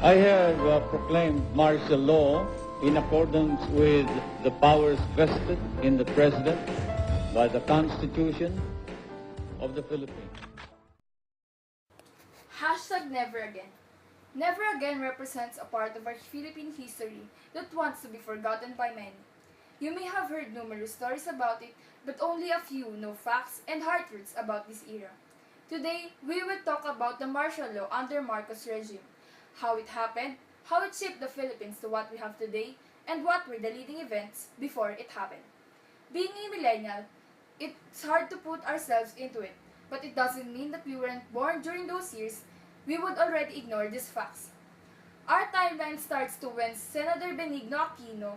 I have proclaimed martial law in accordance with the powers vested in the President by the Constitution of the Philippines. Hashtag Never Again. Never Again represents a part of our Philippine history that wants to be forgotten by many. You may have heard numerous stories about it, but only a few know facts and hard truths about this era. Today, we will talk about the martial law under Marcos regime, how it happened, how it shaped the Philippines to what we have today, and what were the leading events before it happened. Being a millennial, it's hard to put ourselves into it, but it doesn't mean that we weren't born during those years. We would already ignore these facts. Our timeline starts to when Senator Benigno Aquino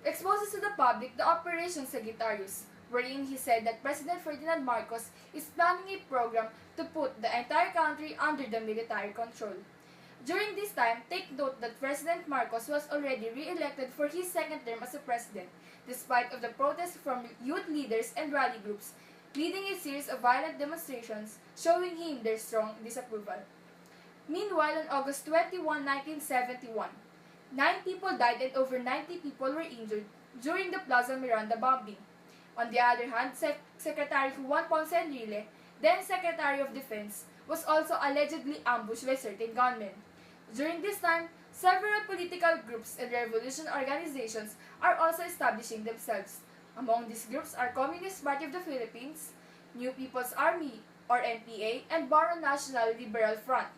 exposes to the public the Operation Sagittarius, wherein he said that President Ferdinand Marcos is planning a program to put the entire country under the military control. During this time, take note that President Marcos was already re-elected for his second term as a president, despite of the protests from youth leaders and rally groups, leading a series of violent demonstrations showing him their strong disapproval. Meanwhile, on August 21, 1971, 9 people died and over 90 people were injured during the Plaza Miranda bombing. On the other hand, Secretary Juan Ponce Enrile, then Secretary of Defense, was also allegedly ambushed by certain gunmen. During this time, several political groups and revolution organizations are also establishing themselves. Among these groups are Communist Party of the Philippines, New People's Army or NPA, and Baro National Liberal Front.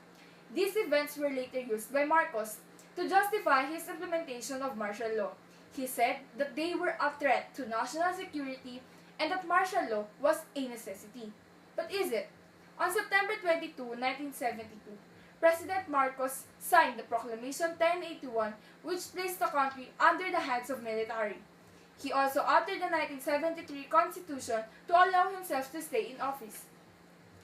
These events were later used by Marcos to justify his implementation of martial law. He said that they were a threat to national security and that martial law was a necessity. But is it? On September 22, 1972, President Marcos signed the Proclamation 1081, which placed the country under the hands of military. He also altered the 1973 Constitution to allow himself to stay in office.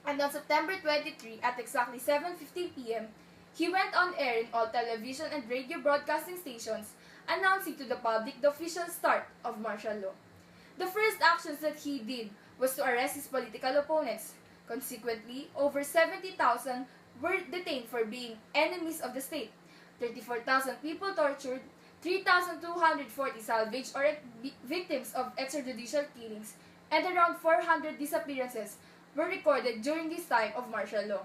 And on September 23, at exactly 7:15 p.m., he went on air in all television and radio broadcasting stations, announcing to the public the official start of martial law. The first actions that he did was to arrest his political opponents. Consequently, over 70,000 were detained for being enemies of the state, 34,000 people tortured, 3,240 salvaged or victims of extrajudicial killings, and around 400 disappearances were recorded during this time of martial law.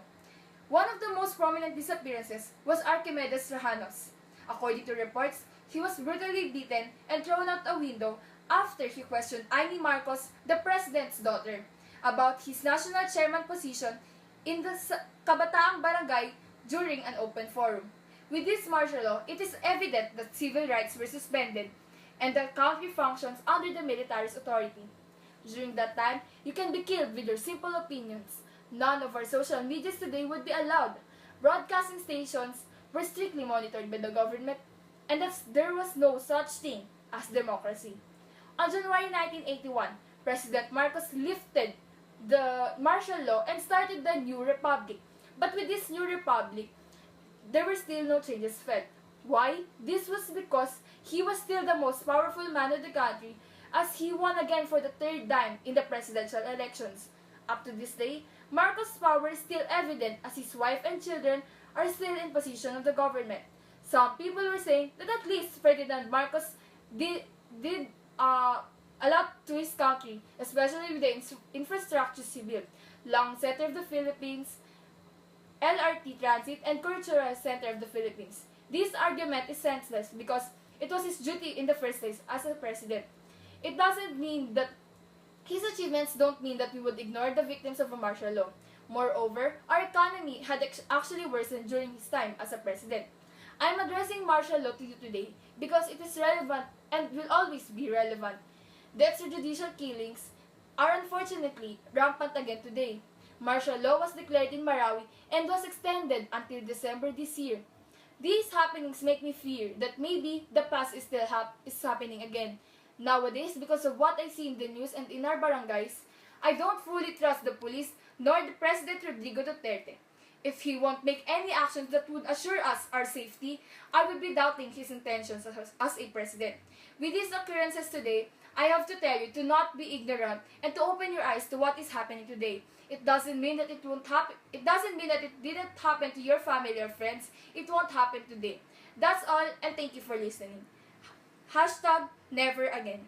One of the most prominent disappearances was Archimedes Rahanos. According to reports, he was brutally beaten and thrown out a window after he questioned Amy Marcos, the president's daughter, about his national chairman position in the Kabataang Barangay during an open forum. With this martial law, it is evident that civil rights were suspended and the country functions under the military's authority. During that time, you can be killed with your simple opinions. None of our social medias today would be allowed. Broadcasting stations were strictly monitored by the government, and there was no such thing as democracy. On January 1981, President Marcos lifted the martial law and started the new republic. But with this new republic, there were still no changes felt. Why? This was because he was still the most powerful man of the country, as he won again for the third time in the presidential elections. Up to this day, Marcos' power is still evident as his wife and children are still in position of the government. Some people were saying that at least Ferdinand Marcos did a lot to his country, especially with the infrastructure he built, Long Center of the Philippines, LRT Transit, and Cultural Center of the Philippines. This argument is senseless because it was his duty in the first place as a president. It doesn't mean that his achievements don't mean that we would ignore the victims of a martial law. Moreover, our economy had actually worsened during his time as a president. I am addressing martial law to you today because it is relevant and will always be relevant. The extrajudicial killings are unfortunately rampant again today. Martial law was declared in Marawi and was extended until December this year. These happenings make me fear that maybe the past is still happening again. Nowadays, because of what I see in the news and in our barangays, I don't fully trust the police nor the President Rodrigo Duterte. If he won't make any actions that would assure us our safety, I would be doubting his intentions as a president. With these occurrences today, I have to tell you to not be ignorant and to open your eyes to what is happening today. It doesn't mean that it won't happen. It doesn't mean that it didn't happen to your family or friends. It won't happen today. That's all, and thank you for listening. Hashtag never again.